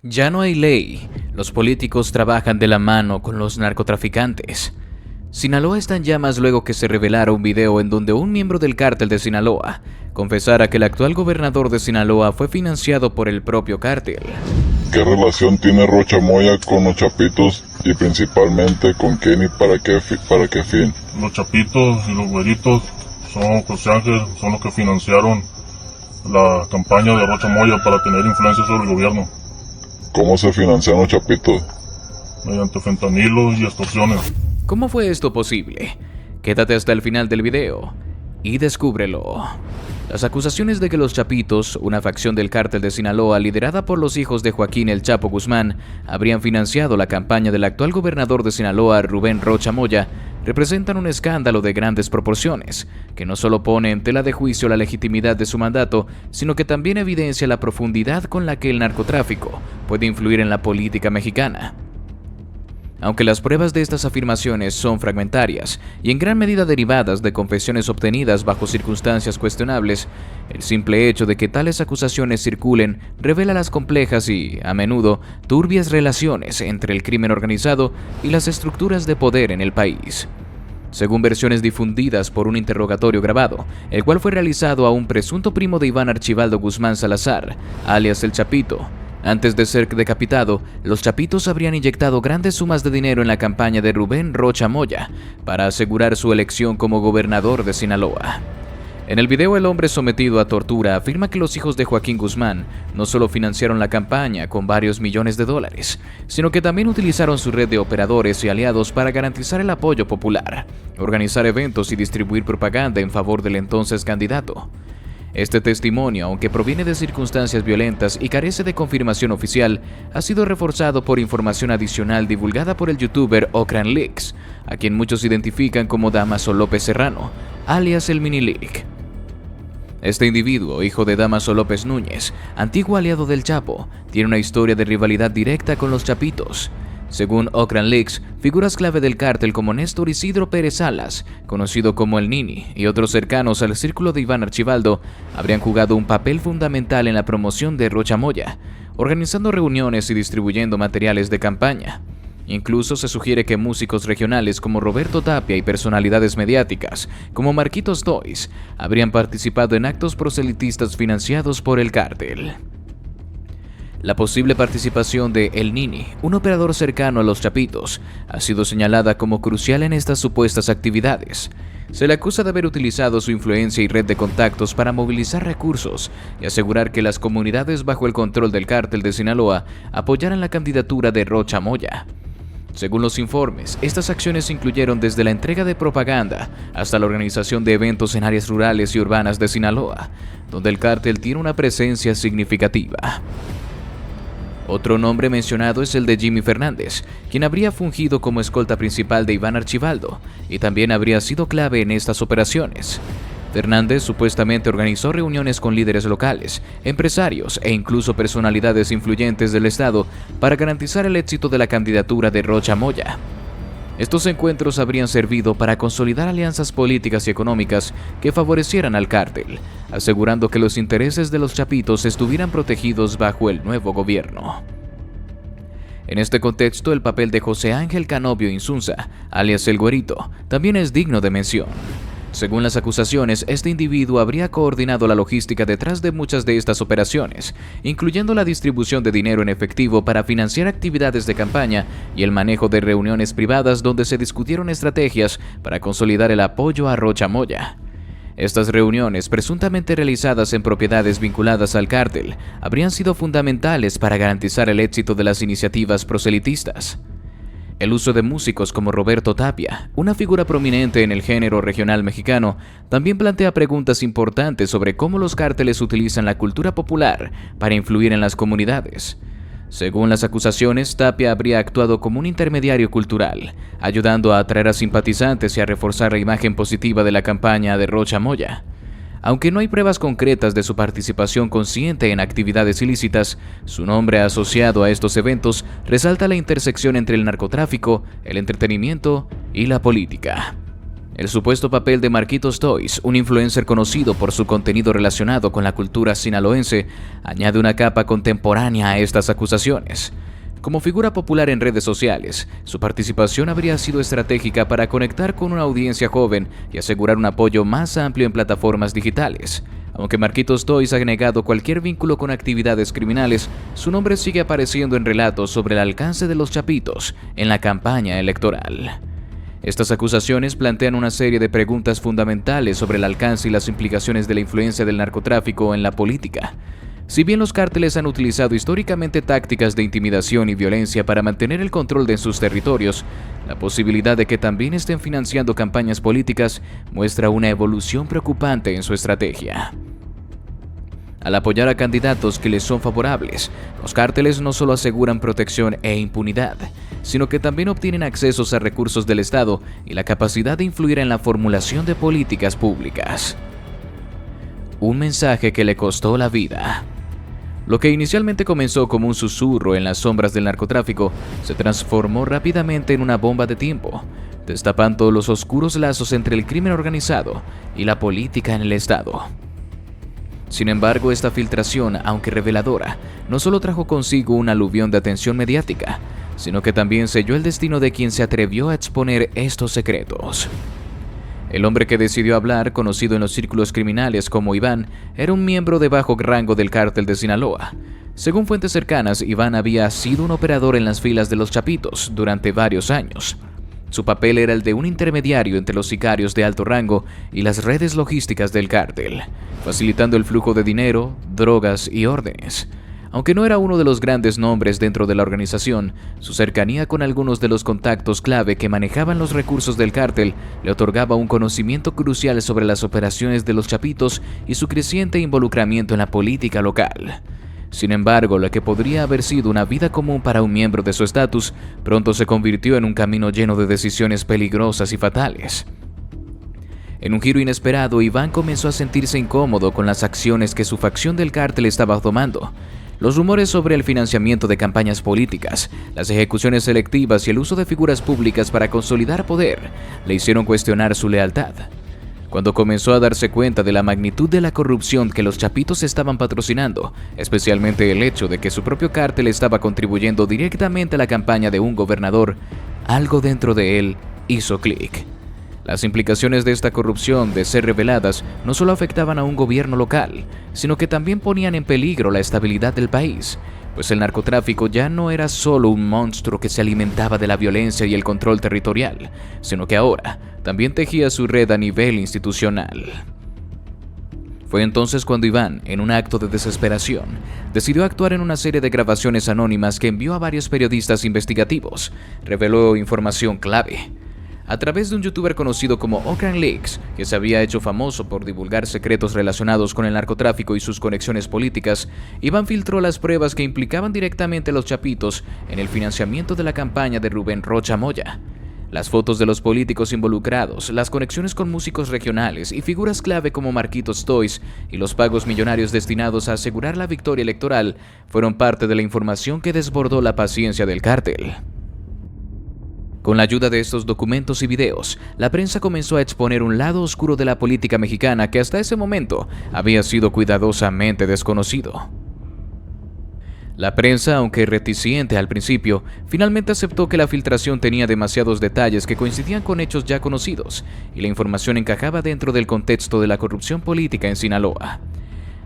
Ya no hay ley, los políticos trabajan de la mano con los narcotraficantes. Sinaloa está en llamas luego que se revelara un video en donde un miembro del cártel de Sinaloa confesara que el actual gobernador de Sinaloa fue financiado por el propio cártel. ¿Qué relación tiene Rocha Moya con los Chapitos y principalmente con Kenny? ¿Para qué fin? Los Chapitos y los Güeritos son José Ángel, son los que financiaron la campaña de Rocha Moya para tener influencia sobre el gobierno. ¿Cómo se financian los Chapitos? Mediante fentanilo y extorsiones. ¿Cómo fue esto posible? Quédate hasta el final del video y descúbrelo. Las acusaciones de que los Chapitos, una facción del cártel de Sinaloa liderada por los hijos de Joaquín El Chapo Guzmán, habrían financiado la campaña del actual gobernador de Sinaloa, Rubén Rocha Moya, representan un escándalo de grandes proporciones, que no solo pone en tela de juicio la legitimidad de su mandato, sino que también evidencia la profundidad con la que el narcotráfico puede influir en la política mexicana. Aunque las pruebas de estas afirmaciones son fragmentarias y en gran medida derivadas de confesiones obtenidas bajo circunstancias cuestionables, el simple hecho de que tales acusaciones circulen revela las complejas y, a menudo, turbias relaciones entre el crimen organizado y las estructuras de poder en el país. Según versiones difundidas por un interrogatorio grabado, el cual fue realizado a un presunto primo de Iván Archibaldo Guzmán Salazar, alias El Chapito, antes de ser decapitado, los Chapitos habrían inyectado grandes sumas de dinero en la campaña de Rubén Rocha Moya para asegurar su elección como gobernador de Sinaloa. En el video, el hombre sometido a tortura afirma que los hijos de Joaquín Guzmán no solo financiaron la campaña con varios millones de dólares, sino que también utilizaron su red de operadores y aliados para garantizar el apoyo popular, organizar eventos y distribuir propaganda en favor del entonces candidato. Este testimonio, aunque proviene de circunstancias violentas y carece de confirmación oficial, ha sido reforzado por información adicional divulgada por el youtuber Ocran Leaks, a quien muchos identifican como Damaso López Serrano, alias el Mini Leak. Este individuo, hijo de Damaso López Núñez, antiguo aliado del Chapo, tiene una historia de rivalidad directa con los Chapitos. Según Ocran Leaks, figuras clave del cártel como Néstor Isidro Pérez Salas, conocido como el Nini, y otros cercanos al círculo de Iván Archibaldo, habrían jugado un papel fundamental en la promoción de Rocha Moya, organizando reuniones y distribuyendo materiales de campaña. Incluso se sugiere que músicos regionales como Roberto Tapia y personalidades mediáticas como Marquitos Toys habrían participado en actos proselitistas financiados por el cártel. La posible participación de El Nini, un operador cercano a los Chapitos, ha sido señalada como crucial en estas supuestas actividades. Se le acusa de haber utilizado su influencia y red de contactos para movilizar recursos y asegurar que las comunidades bajo el control del cártel de Sinaloa apoyaran la candidatura de Rocha Moya. Según los informes, estas acciones incluyeron desde la entrega de propaganda hasta la organización de eventos en áreas rurales y urbanas de Sinaloa, donde el cártel tiene una presencia significativa. Otro nombre mencionado es el de Jimmy Fernández, quien habría fungido como escolta principal de Iván Archibaldo y también habría sido clave en estas operaciones. Fernández supuestamente organizó reuniones con líderes locales, empresarios e incluso personalidades influyentes del estado para garantizar el éxito de la candidatura de Rocha Moya. Estos encuentros habrían servido para consolidar alianzas políticas y económicas que favorecieran al cártel, asegurando que los intereses de los Chapitos estuvieran protegidos bajo el nuevo gobierno. En este contexto, el papel de José Ángel Canovio Insunza, alias El Güerito, también es digno de mención. Según las acusaciones, este individuo habría coordinado la logística detrás de muchas de estas operaciones, incluyendo la distribución de dinero en efectivo para financiar actividades de campaña y el manejo de reuniones privadas donde se discutieron estrategias para consolidar el apoyo a Rocha Moya. Estas reuniones, presuntamente realizadas en propiedades vinculadas al cártel, habrían sido fundamentales para garantizar el éxito de las iniciativas proselitistas. El uso de músicos como Roberto Tapia, una figura prominente en el género regional mexicano, también plantea preguntas importantes sobre cómo los cárteles utilizan la cultura popular para influir en las comunidades. Según las acusaciones, Tapia habría actuado como un intermediario cultural, ayudando a atraer a simpatizantes y a reforzar la imagen positiva de la campaña de Rocha Moya. Aunque no hay pruebas concretas de su participación consciente en actividades ilícitas, su nombre asociado a estos eventos resalta la intersección entre el narcotráfico, el entretenimiento y la política. El supuesto papel de Marquitos Toys, un influencer conocido por su contenido relacionado con la cultura sinaloense, añade una capa contemporánea a estas acusaciones. Como figura popular en redes sociales, su participación habría sido estratégica para conectar con una audiencia joven y asegurar un apoyo más amplio en plataformas digitales. Aunque Marquitos Toys ha negado cualquier vínculo con actividades criminales, su nombre sigue apareciendo en relatos sobre el alcance de los chapitos en la campaña electoral. Estas acusaciones plantean una serie de preguntas fundamentales sobre el alcance y las implicaciones de la influencia del narcotráfico en la política. Si bien los cárteles han utilizado históricamente tácticas de intimidación y violencia para mantener el control de sus territorios, la posibilidad de que también estén financiando campañas políticas muestra una evolución preocupante en su estrategia. Al apoyar a candidatos que les son favorables, los cárteles no solo aseguran protección e impunidad, sino que también obtienen accesos a recursos del Estado y la capacidad de influir en la formulación de políticas públicas. Un mensaje que le costó la vida. Lo que inicialmente comenzó como un susurro en las sombras del narcotráfico se transformó rápidamente en una bomba de tiempo, destapando los oscuros lazos entre el crimen organizado y la política en el Estado. Sin embargo, esta filtración, aunque reveladora, no solo trajo consigo un aluvión de atención mediática, sino que también selló el destino de quien se atrevió a exponer estos secretos. El hombre que decidió hablar, conocido en los círculos criminales como Iván, era un miembro de bajo rango del cártel de Sinaloa. Según fuentes cercanas, Iván había sido un operador en las filas de los Chapitos durante varios años. Su papel era el de un intermediario entre los sicarios de alto rango y las redes logísticas del cártel, facilitando el flujo de dinero, drogas y órdenes. Aunque no era uno de los grandes nombres dentro de la organización, su cercanía con algunos de los contactos clave que manejaban los recursos del cártel le otorgaba un conocimiento crucial sobre las operaciones de los Chapitos y su creciente involucramiento en la política local. Sin embargo, lo que podría haber sido una vida común para un miembro de su estatus, pronto se convirtió en un camino lleno de decisiones peligrosas y fatales. En un giro inesperado, Iván comenzó a sentirse incómodo con las acciones que su facción del cártel estaba tomando. Los rumores sobre el financiamiento de campañas políticas, las ejecuciones selectivas y el uso de figuras públicas para consolidar poder le hicieron cuestionar su lealtad. Cuando comenzó a darse cuenta de la magnitud de la corrupción que los Chapitos estaban patrocinando, especialmente el hecho de que su propio cártel estaba contribuyendo directamente a la campaña de un gobernador, algo dentro de él hizo clic. Las implicaciones de esta corrupción, de ser reveladas, no solo afectaban a un gobierno local, sino que también ponían en peligro la estabilidad del país, pues el narcotráfico ya no era solo un monstruo que se alimentaba de la violencia y el control territorial, sino que ahora también tejía su red a nivel institucional. Fue entonces cuando Iván, en un acto de desesperación, decidió actuar en una serie de grabaciones anónimas que envió a varios periodistas investigativos. Reveló información clave. A través de un youtuber conocido como Okran Leaks, que se había hecho famoso por divulgar secretos relacionados con el narcotráfico y sus conexiones políticas, Iván filtró las pruebas que implicaban directamente a los Chapitos en el financiamiento de la campaña de Rubén Rocha Moya. Las fotos de los políticos involucrados, las conexiones con músicos regionales y figuras clave como Marquitos Toys y los pagos millonarios destinados a asegurar la victoria electoral fueron parte de la información que desbordó la paciencia del cártel. Con la ayuda de estos documentos y videos, la prensa comenzó a exponer un lado oscuro de la política mexicana que hasta ese momento había sido cuidadosamente desconocido. La prensa, aunque reticente al principio, finalmente aceptó que la filtración tenía demasiados detalles que coincidían con hechos ya conocidos, y la información encajaba dentro del contexto de la corrupción política en Sinaloa.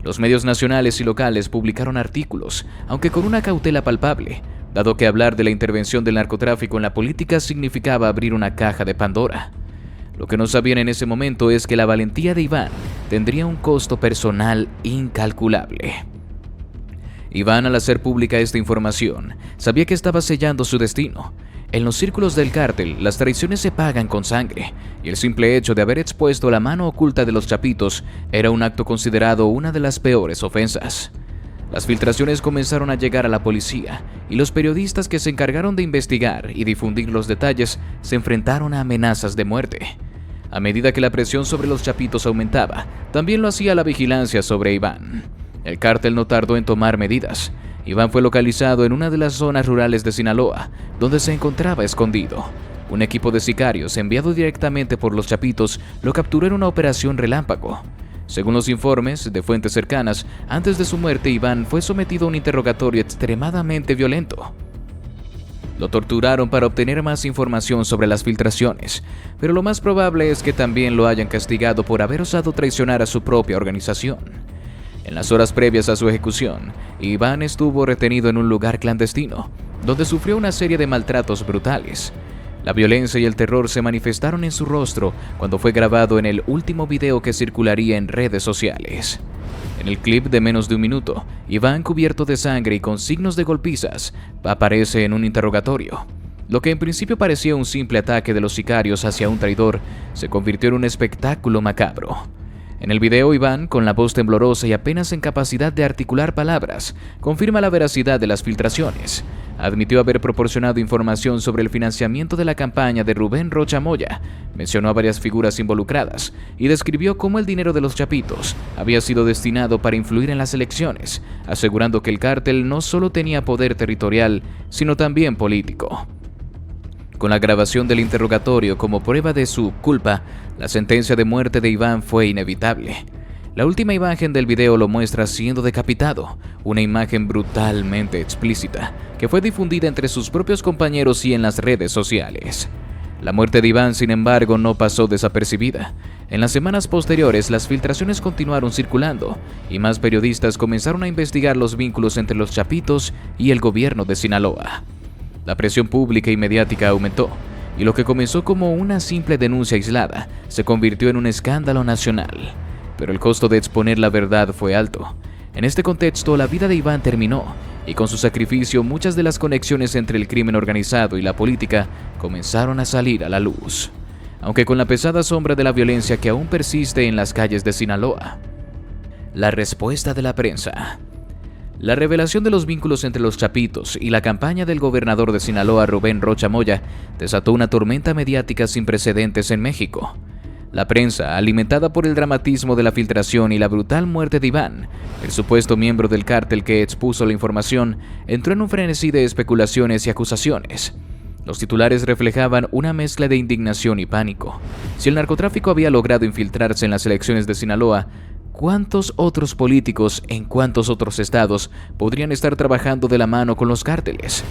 Los medios nacionales y locales publicaron artículos, aunque con una cautela palpable, dado que hablar de la intervención del narcotráfico en la política significaba abrir una caja de Pandora. Lo que no sabían en ese momento es que la valentía de Iván tendría un costo personal incalculable. Iván, al hacer pública esta información, sabía que estaba sellando su destino. En los círculos del cártel, las traiciones se pagan con sangre, y el simple hecho de haber expuesto la mano oculta de los Chapitos era un acto considerado una de las peores ofensas. Las filtraciones comenzaron a llegar a la policía, y los periodistas que se encargaron de investigar y difundir los detalles se enfrentaron a amenazas de muerte. A medida que la presión sobre los Chapitos aumentaba, también lo hacía la vigilancia sobre Iván. El cártel no tardó en tomar medidas. Iván fue localizado en una de las zonas rurales de Sinaloa, donde se encontraba escondido. Un equipo de sicarios enviado directamente por los Chapitos lo capturó en una operación relámpago. Según los informes de fuentes cercanas, antes de su muerte Iván fue sometido a un interrogatorio extremadamente violento. Lo torturaron para obtener más información sobre las filtraciones, pero lo más probable es que también lo hayan castigado por haber osado traicionar a su propia organización. En las horas previas a su ejecución, Iván estuvo retenido en un lugar clandestino, donde sufrió una serie de maltratos brutales. La violencia y el terror se manifestaron en su rostro cuando fue grabado en el último video que circularía en redes sociales. En el clip de menos de un minuto, Iván, cubierto de sangre y con signos de golpizas, aparece en un interrogatorio. Lo que en principio parecía un simple ataque de los sicarios hacia un traidor, se convirtió en un espectáculo macabro. En el video, Iván, con la voz temblorosa y apenas en capacidad de articular palabras, confirma la veracidad de las filtraciones. Admitió haber proporcionado información sobre el financiamiento de la campaña de Rubén Rocha Moya, mencionó a varias figuras involucradas y describió cómo el dinero de los Chapitos había sido destinado para influir en las elecciones, asegurando que el cártel no solo tenía poder territorial, sino también político. Con la grabación del interrogatorio como prueba de su culpa, la sentencia de muerte de Iván fue inevitable. La última imagen del video lo muestra siendo decapitado, una imagen brutalmente explícita, que fue difundida entre sus propios compañeros y en las redes sociales. La muerte de Iván, sin embargo, no pasó desapercibida. En las semanas posteriores, las filtraciones continuaron circulando, y más periodistas comenzaron a investigar los vínculos entre los Chapitos y el gobierno de Sinaloa. La presión pública y mediática aumentó, y lo que comenzó como una simple denuncia aislada se convirtió en un escándalo nacional. Pero el costo de exponer la verdad fue alto. En este contexto, la vida de Iván terminó, y con su sacrificio muchas de las conexiones entre el crimen organizado y la política comenzaron a salir a la luz, aunque con la pesada sombra de la violencia que aún persiste en las calles de Sinaloa. La respuesta de la prensa. La revelación de los vínculos entre los Chapitos y la campaña del gobernador de Sinaloa, Rubén Rocha Moya, desató una tormenta mediática sin precedentes en México. La prensa, alimentada por el dramatismo de la filtración y la brutal muerte de Iván, el supuesto miembro del cártel que expuso la información, entró en un frenesí de especulaciones y acusaciones. Los titulares reflejaban una mezcla de indignación y pánico. Si el narcotráfico había logrado infiltrarse en las elecciones de Sinaloa, ¿cuántos otros políticos en cuántos otros estados podrían estar trabajando de la mano con los cárteles?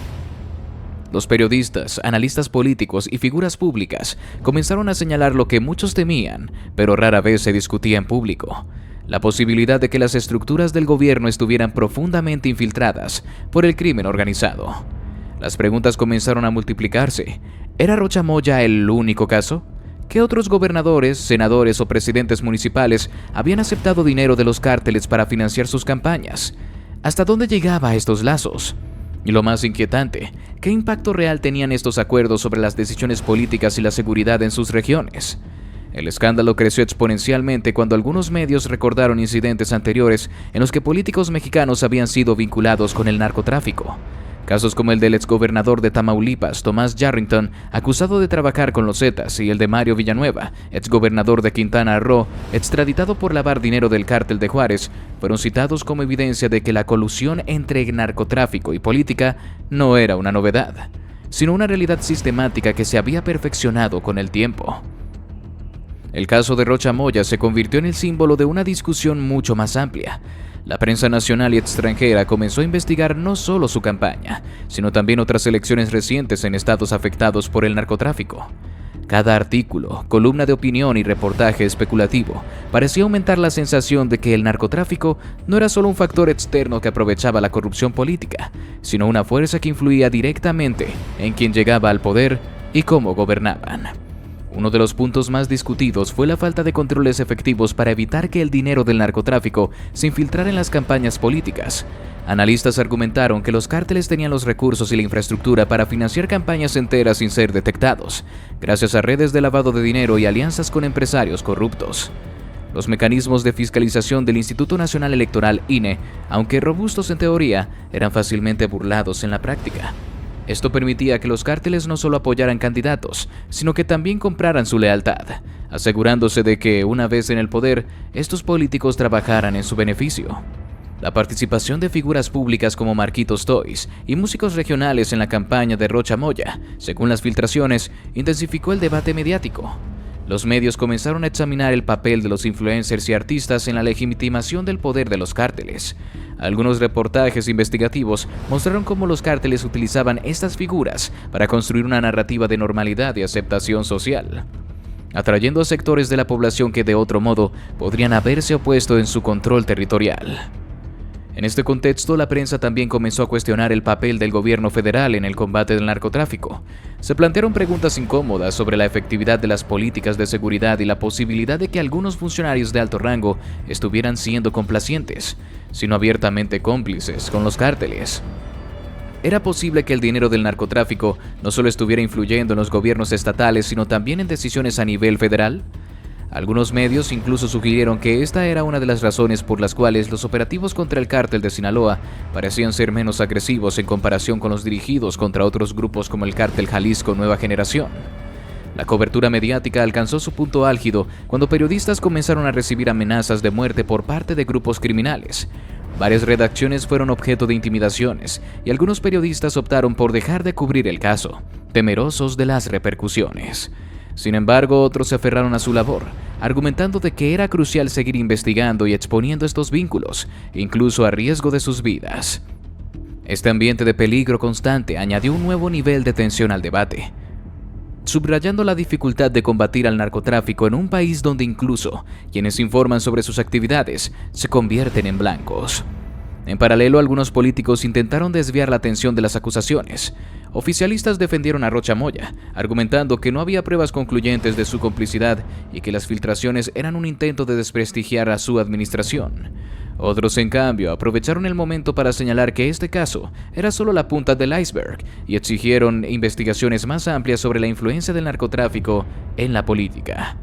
Los periodistas, analistas políticos y figuras públicas comenzaron a señalar lo que muchos temían, pero rara vez se discutía en público: la posibilidad de que las estructuras del gobierno estuvieran profundamente infiltradas por el crimen organizado. Las preguntas comenzaron a multiplicarse. ¿Era Rocha Moya el único caso? ¿Qué otros gobernadores, senadores o presidentes municipales habían aceptado dinero de los cárteles para financiar sus campañas? ¿Hasta dónde llegaba estos lazos? Y lo más inquietante, ¿qué impacto real tenían estos acuerdos sobre las decisiones políticas y la seguridad en sus regiones? El escándalo creció exponencialmente cuando algunos medios recordaron incidentes anteriores en los que políticos mexicanos habían sido vinculados con el narcotráfico. Casos como el del exgobernador de Tamaulipas, Tomás Yarrington, acusado de trabajar con los Zetas, y el de Mario Villanueva, exgobernador de Quintana Roo, extraditado por lavar dinero del cártel de Juárez, fueron citados como evidencia de que la colusión entre narcotráfico y política no era una novedad, sino una realidad sistemática que se había perfeccionado con el tiempo. El caso de Rocha Moya se convirtió en el símbolo de una discusión mucho más amplia. La prensa nacional y extranjera comenzó a investigar no solo su campaña, sino también otras elecciones recientes en estados afectados por el narcotráfico. Cada artículo, columna de opinión y reportaje especulativo parecía aumentar la sensación de que el narcotráfico no era solo un factor externo que aprovechaba la corrupción política, sino una fuerza que influía directamente en quien llegaba al poder y cómo gobernaban. Uno de los puntos más discutidos fue la falta de controles efectivos para evitar que el dinero del narcotráfico se infiltrara en las campañas políticas. Analistas argumentaron que los cárteles tenían los recursos y la infraestructura para financiar campañas enteras sin ser detectados, gracias a redes de lavado de dinero y alianzas con empresarios corruptos. Los mecanismos de fiscalización del Instituto Nacional Electoral, INE, aunque robustos en teoría, eran fácilmente burlados en la práctica. Esto permitía que los cárteles no solo apoyaran candidatos, sino que también compraran su lealtad, asegurándose de que, una vez en el poder, estos políticos trabajaran en su beneficio. La participación de figuras públicas como Marquitos Toys y músicos regionales en la campaña de Rocha Moya, según las filtraciones, intensificó el debate mediático. Los medios comenzaron a examinar el papel de los influencers y artistas en la legitimación del poder de los cárteles. Algunos reportajes investigativos mostraron cómo los cárteles utilizaban estas figuras para construir una narrativa de normalidad y aceptación social, atrayendo a sectores de la población que de otro modo podrían haberse opuesto en su control territorial. En este contexto, la prensa también comenzó a cuestionar el papel del gobierno federal en el combate del narcotráfico. Se plantearon preguntas incómodas sobre la efectividad de las políticas de seguridad y la posibilidad de que algunos funcionarios de alto rango estuvieran siendo complacientes, sino abiertamente cómplices con los cárteles. ¿Era posible que el dinero del narcotráfico no solo estuviera influyendo en los gobiernos estatales, sino también en decisiones a nivel federal? Algunos medios incluso sugirieron que esta era una de las razones por las cuales los operativos contra el cártel de Sinaloa parecían ser menos agresivos en comparación con los dirigidos contra otros grupos como el cártel Jalisco Nueva Generación. La cobertura mediática alcanzó su punto álgido cuando periodistas comenzaron a recibir amenazas de muerte por parte de grupos criminales. Varias redacciones fueron objeto de intimidaciones y algunos periodistas optaron por dejar de cubrir el caso, temerosos de las repercusiones. Sin embargo, otros se aferraron a su labor, argumentando de que era crucial seguir investigando y exponiendo estos vínculos, incluso a riesgo de sus vidas. Este ambiente de peligro constante añadió un nuevo nivel de tensión al debate, subrayando la dificultad de combatir al narcotráfico en un país donde incluso quienes informan sobre sus actividades se convierten en blancos. En paralelo, algunos políticos intentaron desviar la atención de las acusaciones. Oficialistas defendieron a Rocha Moya, argumentando que no había pruebas concluyentes de su complicidad y que las filtraciones eran un intento de desprestigiar a su administración. Otros, en cambio, aprovecharon el momento para señalar que este caso era solo la punta del iceberg y exigieron investigaciones más amplias sobre la influencia del narcotráfico en la política.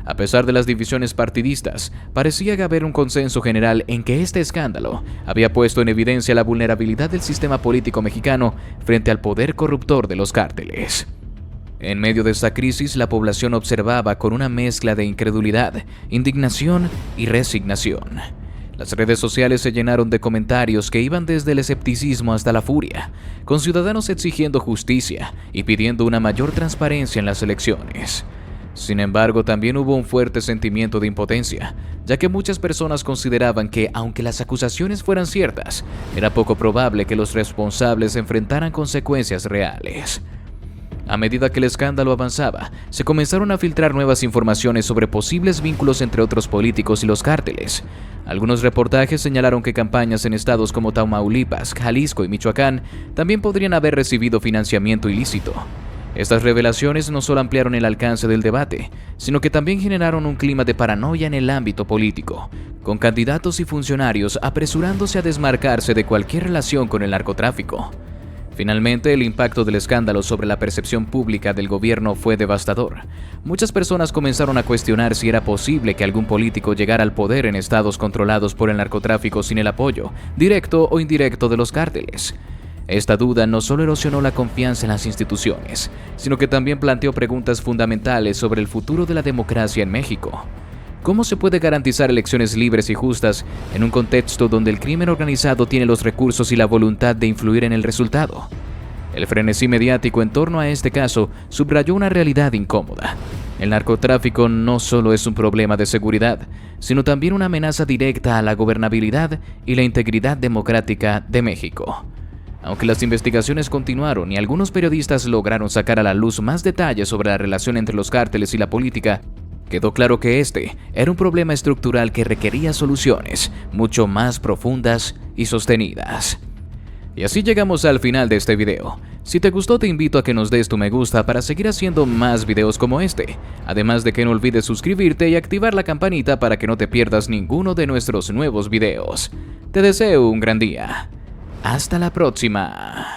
A pesar de las divisiones partidistas, parecía haber un consenso general en que este escándalo había puesto en evidencia la vulnerabilidad del sistema político mexicano frente al poder corruptor de los cárteles. En medio de esta crisis, la población observaba con una mezcla de incredulidad, indignación y resignación. Las redes sociales se llenaron de comentarios que iban desde el escepticismo hasta la furia, con ciudadanos exigiendo justicia y pidiendo una mayor transparencia en las elecciones. Sin embargo, también hubo un fuerte sentimiento de impotencia, ya que muchas personas consideraban que, aunque las acusaciones fueran ciertas, era poco probable que los responsables enfrentaran consecuencias reales. A medida que el escándalo avanzaba, se comenzaron a filtrar nuevas informaciones sobre posibles vínculos entre otros políticos y los cárteles. Algunos reportajes señalaron que campañas en estados como Tamaulipas, Jalisco y Michoacán también podrían haber recibido financiamiento ilícito. Estas revelaciones no solo ampliaron el alcance del debate, sino que también generaron un clima de paranoia en el ámbito político, con candidatos y funcionarios apresurándose a desmarcarse de cualquier relación con el narcotráfico. Finalmente, el impacto del escándalo sobre la percepción pública del gobierno fue devastador. Muchas personas comenzaron a cuestionar si era posible que algún político llegara al poder en estados controlados por el narcotráfico sin el apoyo, directo o indirecto, de los cárteles. Esta duda no solo erosionó la confianza en las instituciones, sino que también planteó preguntas fundamentales sobre el futuro de la democracia en México. ¿Cómo se puede garantizar elecciones libres y justas en un contexto donde el crimen organizado tiene los recursos y la voluntad de influir en el resultado? El frenesí mediático en torno a este caso subrayó una realidad incómoda. El narcotráfico no solo es un problema de seguridad, sino también una amenaza directa a la gobernabilidad y la integridad democrática de México. Aunque las investigaciones continuaron y algunos periodistas lograron sacar a la luz más detalles sobre la relación entre los cárteles y la política, quedó claro que este era un problema estructural que requería soluciones mucho más profundas y sostenidas. Y así llegamos al final de este video. Si te gustó, te invito a que nos des tu me gusta para seguir haciendo más videos como este, además de que no olvides suscribirte y activar la campanita para que no te pierdas ninguno de nuestros nuevos videos. Te deseo un gran día. Hasta la próxima.